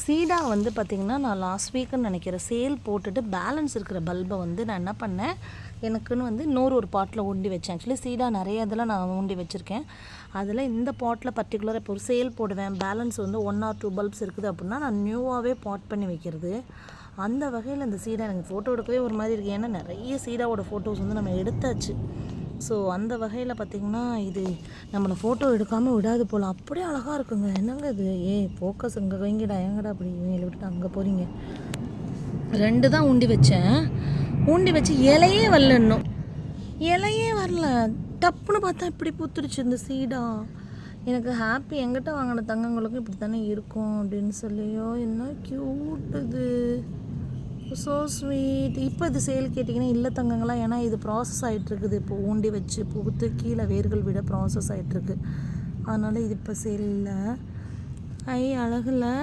சீடா வந்து பார்த்திங்கன்னா நான் லாஸ்ட் வீக்குன்னு நினைக்கிறேன் சேல் போட்டுட்டு பேலன்ஸ் இருக்கிற பல்பை வந்து நான் என்ன பண்ணேன், எனக்குன்னு வந்து ஒரு பாட்டில் ஊண்டி வச்சேன். ஆக்சுவலி சீடா நிறைய இதில் நான் ஊண்டி வச்சுருக்கேன். அதில் இந்த பாட்டில் பர்டிகுலராக இப்போ ஒரு சேல் போடுவேன், பேலன்ஸ் வந்து 1 or 2 பல்ப்ஸ் இருக்குது அப்படின்னா நான் நியூவாகவே பாட் பண்ணி வைக்கிறது. அந்த வகையில் இந்த சீடா எனக்கு ஃபோட்டோ எடுக்கவே ஒரு மாதிரி இருக்குது. ஏன்னா நிறைய சீடாவோட ஃபோட்டோஸ் வந்து நம்ம எடுத்தாச்சு. ஸோ அந்த வகையில் பார்த்திங்கன்னா இது நம்மளை ஃபோட்டோ எடுக்காமல் விடாது போல். அப்படியே அழகாக இருக்குங்க. என்னங்க இது, ஃபோக்கஸ் இங்கே வைங்கடா, எங்கடா அப்படி இவங்களை விட்டுட்டு அங்கே போகிறீங்க. 2 தான் ஊண்டி வச்சேன். ஊண்டி வச்சு இலையே வரல, இன்னும் இலையே வரல. டப்புன்னு பார்த்தா இப்படி பூத்துருச்சு இந்த சீடா. எனக்கு ஹாப்பி. எங்கிட்ட வாங்கின தங்கங்களுக்கும் இப்படி தானே இருக்கும் அப்படின்னு சொல்லியோ. என்ன க்யூட் இது, ஸோ ஸ்வீட். இப்போ இது சேல் கேட்டிங்கன்னா இல்லை தங்கங்களா, ஏன்னா இது ப்ராசஸ் ஆகிட்டுருக்குது. இப்போ ஊண்டி வச்சு பூத்து கீழே வேர்கள் விட ப்ராசஸ் ஆகிட்டுருக்கு. அதனால் இது இப்போ சேல் இல்லை. அழகில்